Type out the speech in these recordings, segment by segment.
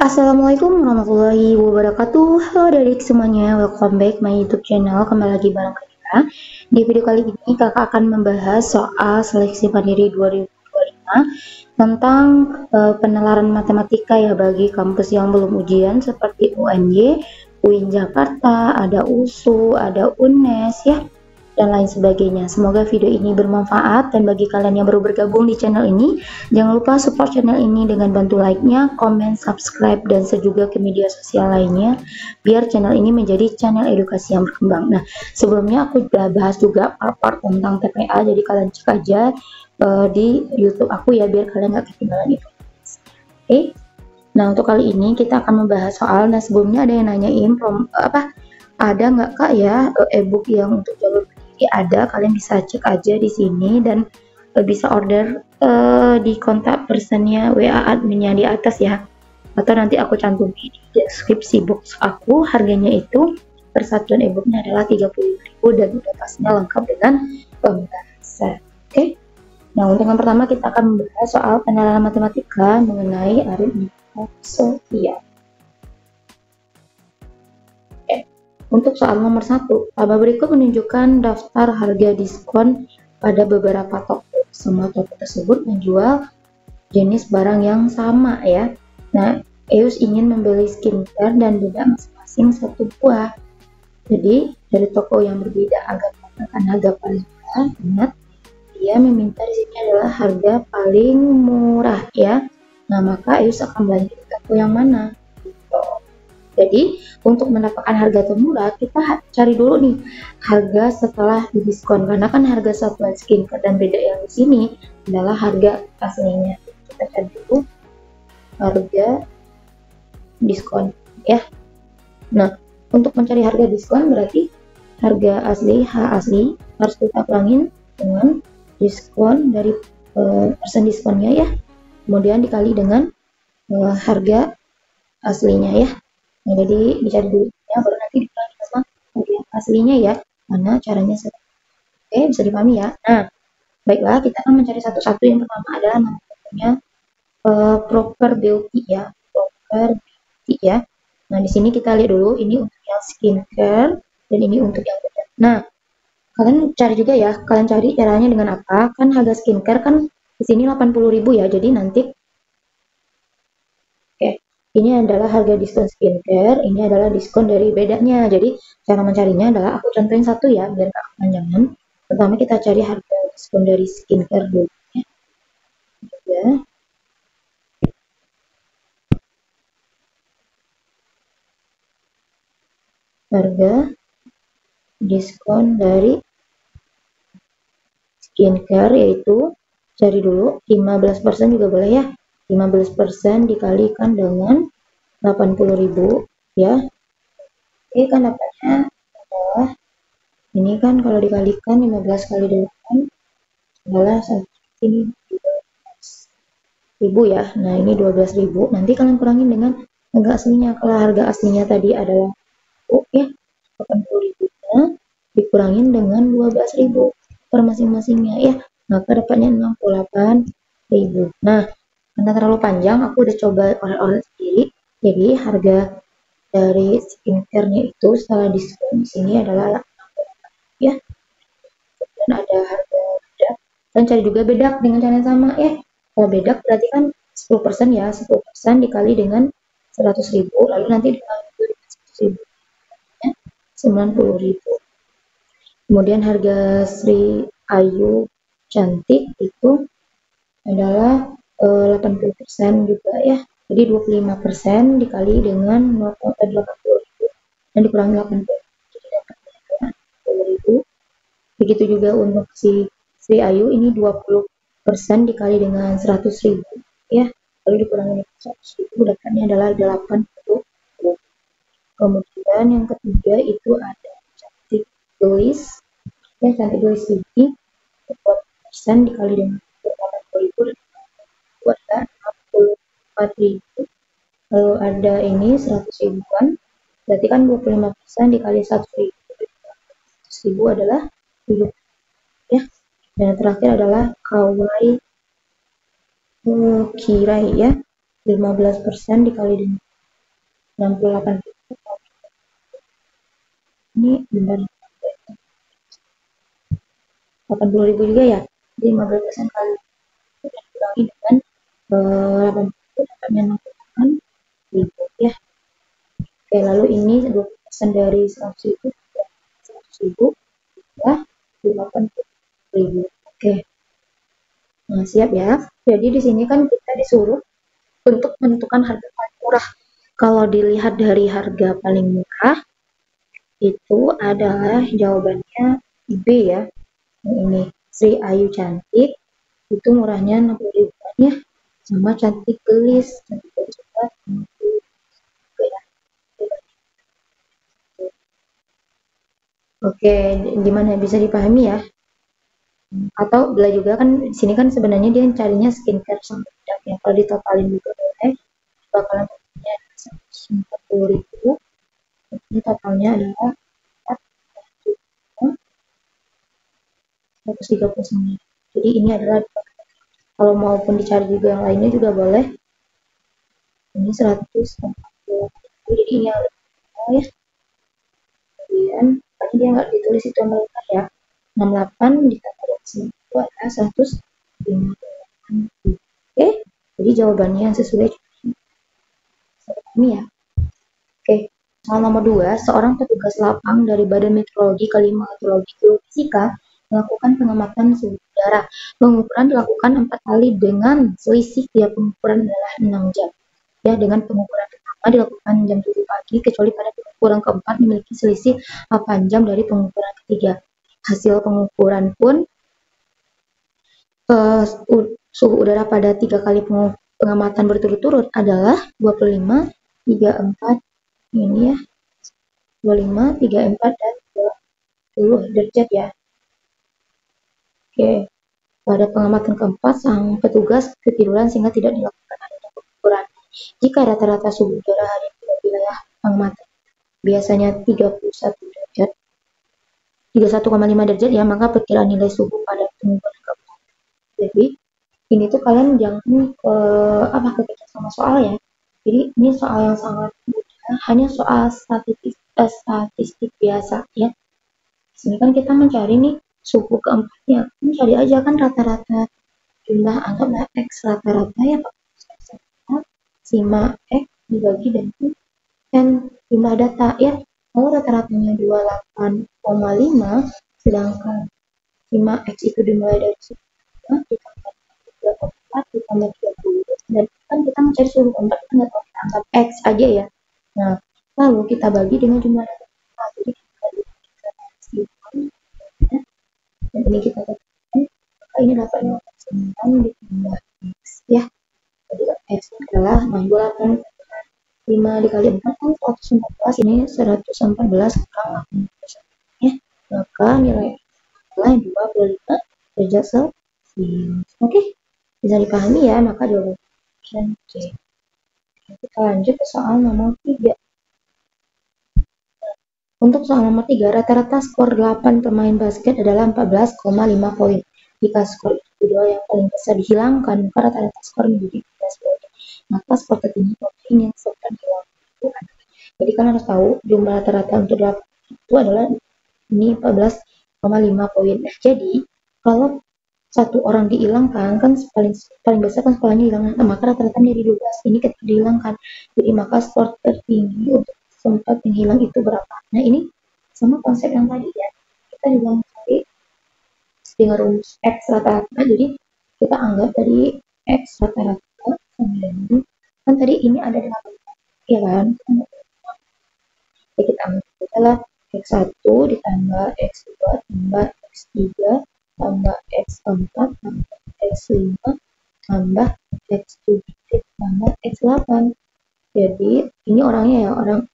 Assalamualaikum warahmatullahi wabarakatuh. Halo adik semuanya, welcome back my YouTube channel. Kembali lagi bareng kita. Di video kali ini kakak akan membahas soal seleksi mandiri 2025 tentang penalaran matematika ya bagi kampus yang belum ujian seperti UNY, UIN Jakarta, ada USU, ada UNES ya, dan lain sebagainya. Semoga video ini bermanfaat, dan bagi kalian yang baru bergabung di channel ini, jangan lupa support channel ini dengan bantu like-nya, komen, subscribe, dan juga ke media sosial lainnya, biar channel ini menjadi channel edukasi yang berkembang. Nah, sebelumnya aku sudah bahas juga part-part tentang TPA, jadi kalian cek aja di YouTube aku ya, biar kalian nggak ketinggalan informasi. Oke? Nah, untuk kali ini kita akan membahas soal, nah sebelumnya ada yang nanyain ada nggak kak ya e-book yang untuk jalur ada, kalian bisa cek aja di sini dan bisa order di kontak personnya WA adminnya di atas ya, atau nanti aku cantum di deskripsi box aku. Harganya itu persatuan e-booknya adalah 30.000 dan udah pastinya lengkap dengan pembahasan. Oke. Nah, untuk yang pertama kita akan membahas soal penalaran matematika mengenai aritmatika sosial. Untuk soal nomor 1, tabel berikut menunjukkan daftar harga diskon pada beberapa toko. Semua toko tersebut menjual jenis barang yang sama ya. Nah, Eus ingin membeli skincare dan bedak masing-masing satu buah. Jadi, dari toko yang berbeda agar mendapatkan harga paling murah, ingat, dia meminta di sini adalah harga paling murah ya. Nah, maka Eus akan belanja di toko yang mana? Jadi, untuk mendapatkan harga termurah, kita cari dulu nih harga setelah didiskon, karena kan harga satuan skincare dan beda yang di sini adalah harga aslinya. Kita cari dulu harga diskon ya. Nah, untuk mencari harga diskon berarti harga asli, H asli harus kita kurangin dengan diskon dari persen diskonnya ya, kemudian dikali dengan harga aslinya ya. Nah, jadi dicari dulu ya, baru nanti dikurangi sama harga aslinya ya. Mana caranya? Oke, bisa dipahami ya. Nah, baiklah, kita akan mencari satu-satu. Yang pertama adalah namanya proper beauty ya, proper beauty ya. Nah, di sini kita lihat dulu, ini untuk yang skincare dan ini untuk yang bedak. Nah, kalian cari juga ya, kalian cari caranya dengan apa? Kan harga skincare kan di sini 80.000 ya, jadi nanti ini adalah harga diskon skincare, ini adalah diskon dari bedanya. Jadi cara mencarinya adalah aku contohin satu ya, biar gak kepanjangan. Pertama kita cari harga diskon dari skincare dulu ya. Harga diskon dari skincare yaitu cari dulu 15% juga boleh ya. 15% dikalikan dengan 80.000 ya. Oke, kan dapatnya adalah ini kan kalau dikalikan 15 kali 8 adalah ini 12.000 ya. Nah, ini 12.000. Nanti kalian kurangin dengan harga aslinya. Kalau harga aslinya tadi adalah ya 80.000-nya dikurangin dengan 12.000 per masing-masingnya ya. Maka dapatnya 68.000. Nah, karena terlalu panjang, aku udah coba oleh-oleh sendiri. Jadi harga dari skincare-nya itu setelah diskon di sini adalah 68 ya. Dan ada harga bedak. Dan cari juga bedak dengan cara yang sama ya. Kalau bedak berarti kan 10% ya, 10% dikali dengan 100.000, lalu nanti dikali 100.000 ya, 90.000. Kemudian harga Sri Ayu Cantik itu adalah 80% juga ya. Jadi 25% dikali dengan 80.000 dan dikurangi 80. Jadi dapatnya 80.000. Begitu juga untuk si Sri Ayu ini 20% dikali dengan 100.000 ya. Lalu dikurangi dengan 100.000 dapatnya adalah 80. Kemudian yang ketiga itu ada cantik gelis. Ya, cantik gelis ini 20% dikali dengan 80.000 itu ada 64.000. Lalu ada ini 100.000-an, berarti kan 25% dikali 100.000. 100.000 adalah 7 ya. Dan yang terakhir adalah Kawai Kirai ya, 15% dikali dengan 68 ini benar 80.000 juga ya, jadi 15% kali dan kurangi dengan 80 dapatnya 68.000 ya. Oke, lalu ini 20% dari 100.000 100.000 ya 80.000. Oke, nah siap ya. Jadi di sini kan kita disuruh untuk menentukan harga paling murah. Kalau dilihat dari harga paling murah itu adalah jawabannya B ya. Ini Sri Ayu Cantik itu murahnya 60.000 ya, sama Cantik Gelis. Cantik Gelis juga 60.000 ya. Oke, gimana bisa dipahami ya? Atau bila juga kan di sini kan sebenarnya dia carinya skincare sama bedak ya. Kalau ditotalin juga boleh, bakalan totalnya 140.000. Ini totalnya adalah 139. Jadi ini adalah, kalau maupun dicari juga yang lainnya juga boleh. Ini 140. Jadi ini yang lebih ya. Kemudian tadi dia nggak ditulis itu mereka ya. 68 ditambah 9 itu adalah 158. Oke, jadi jawabannya yang sesuai ini ya. Oke, soal nomor 2, seorang petugas lapang dari Badan Meteorologi, Klimatologi, Geofisika melakukan pengamatan suhu udara. Pengukuran dilakukan 4 kali dengan selisih tiap pengukuran adalah 6 jam. Ya, dengan pengukuran pertama dilakukan jam 7 pagi, kecuali pada pengukuran keempat memiliki selisih 8 jam dari pengukuran ketiga. Hasil pengukuran pun suhu udara pada 3 kali pengamatan berturut-turut adalah 25, 34, ini ya, 25, 34, dan 20 derajat ya. Oke, pada pengamatan keempat, sang petugas ketiduran sehingga tidak dilakukan adanya pengukuran. Jika rata-rata suhu udara hari di wilayah pengamatan biasanya 31 derajat, 31,5 derajat ya, maka perkiraan nilai suhu pada pengukuran keempat. Jadi ini tuh kalian jangan kekejar sama soal ya. Jadi ini soal yang sangat mudah, hanya soal statistik biasa ya. Di sini kan kita mencari nih suhu keempatnya, cari aja kan rata-rata jumlah, anggaplah X rata-rata ya Pak. Sima X dibagi dengan N jumlah data ya. Kalau rata-ratanya 28,5, sedangkan sima X itu dimulai dari 1 ditambah 3,4 ditambah 30, dan kan kita mencari suhu keempat, kita nggak tahu, kita anggap X aja ya. Nah, lalu kita bagi dengan jumlah data. Jadi kita bagi dan ini kita katakan, maka ini dapat 9 ditambah X ya. Jadi X adalah 5 dikali 4 kan 114, ini 114 kurang 8 ya. Maka nilai adalah 25 derajat Celcius. Oke, bisa dipahami ya, maka jawaban option C. Kita lanjut ke soal nomor 3. Untuk soal nomor 3, rata-rata skor 8 pemain basket adalah 14,5 poin. Jika skor itu kedua yang paling besar dihilangkan, maka rata-rata skor menjadi 13 poin. Maka skor tertinggi pemain yang disebutkan hilang itu adalah. Jadi kalian harus tahu jumlah rata-rata untuk 8 itu adalah ini 14,5 poin. Nah, jadi kalau satu orang dihilangkan kan paling besar kan skornya dihilangkan, maka rata-rata menjadi 12. Ini ketika dihilangkan, jadi maka skor tertinggi untuk sempat yang hilang itu berapa. Nah, ini sama konsep yang tadi ya, kita juga mencari dengan rumus X rata-rata. Jadi kita anggap tadi X rata-rata kan tadi ini ada 8 ya kan. Jadi kita anggap adalah X1 ditambah X2 tambah X3 tambah X4 tambah X5 tambah X7 tambah X8. Jadi ini orangnya ya, orang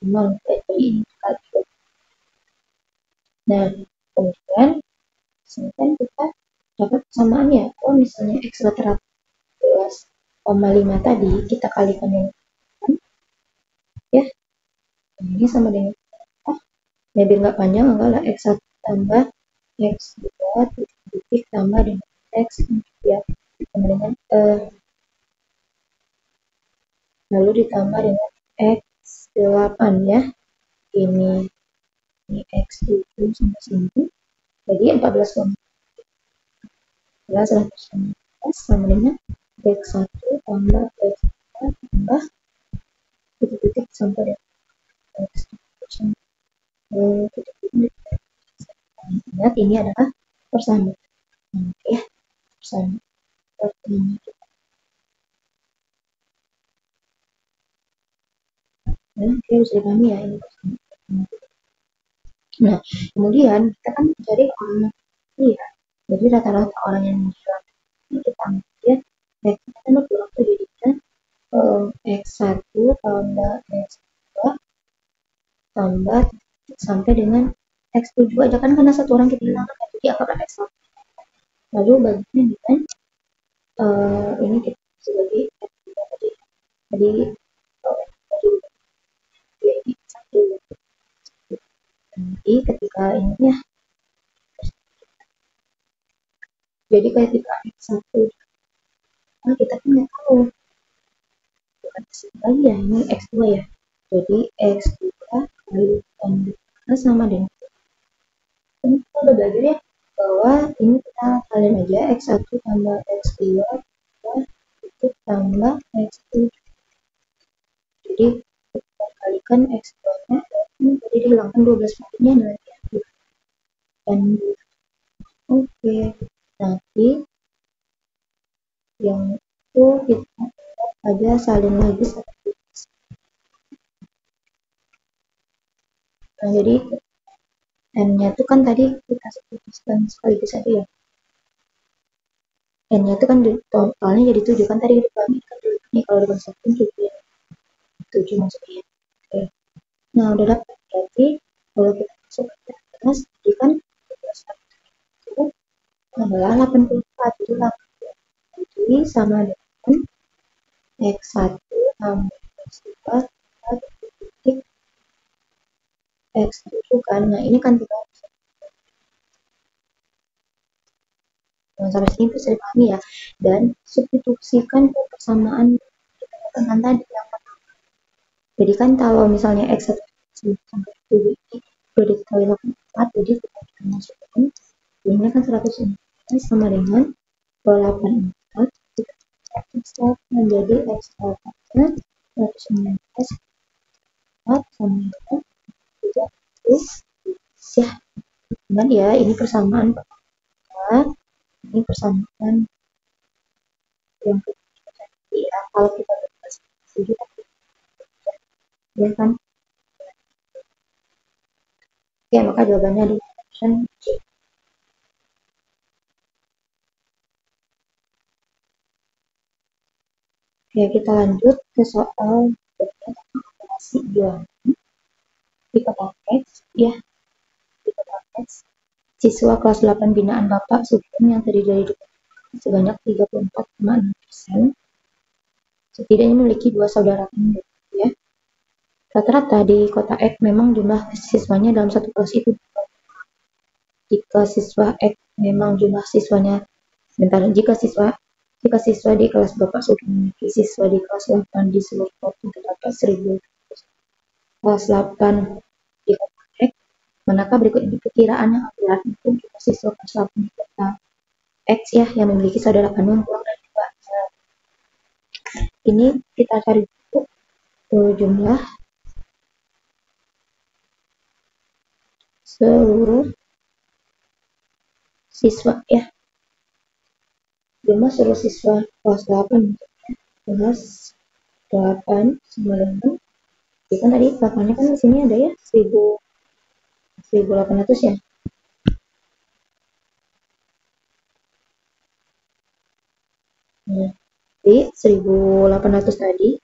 nol. Jadi ini kali. Nah, kemudian kan kita dapat persamaannya. Kalau misalnya X rata-rata 12,5 tadi kita kalikan yang ya, ini sama dengan ya biar nggak panjang, anggaplah X1 tambah X2 titik tambah dengan X ya, sama dengan lalu ditambah dengan X 8 ya. Ini X7 sampai sini. Jadi 14,14 sama dengan X1 tambah X2 tambah titik-titik sampai dengan X2 titik-titik. Ingat ini adalah persamaan ya, persamaan seperti ini. Nah, oke, bisa dipahami ya ini persamaan. Nah, kemudian kita kan mencari orang iya. Jadi rata-rata orang yang menjual ini kita ambil ya X kan berkurang tuh jadinya X1 tambah X2 tambah sampai dengan X7 aja kan karena satu orang kita hilangkan jadi apakah X1 lalu baginya dengan ini kita sebagai X3 tadi jadi X1 jadi ketika ini ya jadi ketika X1 nah kita kan nggak tahu bukan lagi ya ini X2 ya jadi X2 kali sama dengan ini kita udah belajar ya bahwa ini kita kalian aja X1 tambah X2 itu tambah X7 jadi kita kalikan X2 nya jadi dihilangkan 12 nya adalah dan oke nanti yang itu kita aja salin lagi nah jadi n nya itu kan tadi kita sebutkan sekaligus aja ya n nya itu kan totalnya jadi 7 kan tadi kita kan ini kalau dikonsepin 7 maksudnya oke nah udah dapat berarti kalau kita masuk ke atas jadi kan itu adalah 84 jadi sama dengan X1 tambah X2 titik X7 kan nah ini kan kita sampai sini bisa dipahami ya dan substitusikan ke persamaan dengan tadi yang pertama jadi kan kalau misalnya X1 sampai 7 ini sudah diketahui 84 jadi kita masukkan ini kan 100 sama dengan 84 X menjadi X8 nya 119 sama dengan 30 ya cuman ya ini persamaan ini persamaan yang ya kalau kita setuju ya kan ya maka jawabannya di option C. Oke kita lanjut ke soal operasi bilangan di kotak X ya di kotak X siswa kelas 8 binaan Bapak Sugeng yang terdiri dari sebanyak 34,6% setidaknya memiliki 2 saudara kandung ya. Rata-rata di kota X memang jumlah siswanya dalam satu kelas itu jika siswa X memang jumlah siswanya jika siswa di kelas Bapak Sugeng memiliki siswa di kelas 8 di seluruh kota terdapat 1.000 kelas 8 di kota X manakah berikut ini perkiraan yang akurat untuk jumlah siswa kelas 8 di kota X ya yang memiliki saudara kandung kurang dari 2 ini kita cari jumlah seluruh siswa ya jumlah seluruh siswa kelas 8 kelas 8 sama dengan ya kan tadi papannya kan di sini ada ya 1800 ya nah jadi 1800 tadi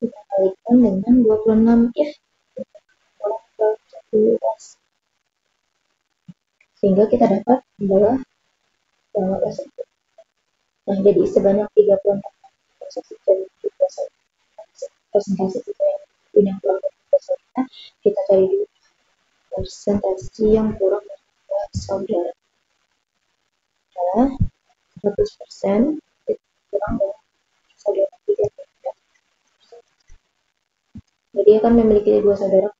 kita kalikan dengan 26 ya sehingga kita dapat adalah 18 nah jadi sebanyak 34 persentase kita yang punya keluarga kita cari dulu persentase yang kurang dari saudara adalah 100% kurang dari saudara 3 Jadi dia kan memiliki dua saudara,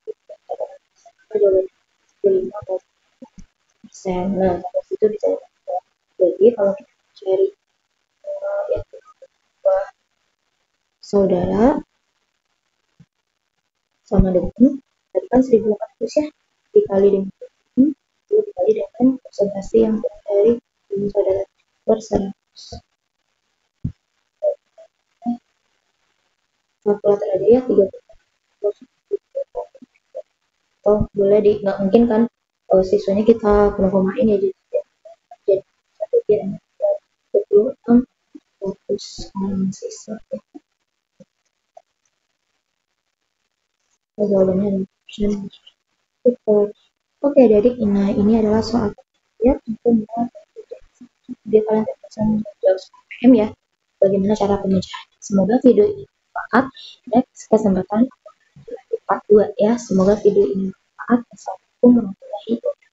jawabannya 25%. Nah, dari situ dicari. Jadi kalau kita cari yang kedua saudara sama dengan tadi kan 1.800 ya, dikali dengan itu dikali dengan persentase yang dari saudara per 100. Kalkulator aja ya, 30. Atau boleh di, nggak mungkin kan siswanya kita koma-komain ya, jadi satu kira 26 ratus siswa. Jawabannya adalah Oke, jadi ini adalah soal ya, untuk dia kalian bisa menjawab PM ya. Bagaimana cara pemecahan? Semoga video ini bermanfaat. Next kesempatan part 2 ya. Semoga video ini bermanfaat. Assalamualaikum warahmatullahi wabarakatuh.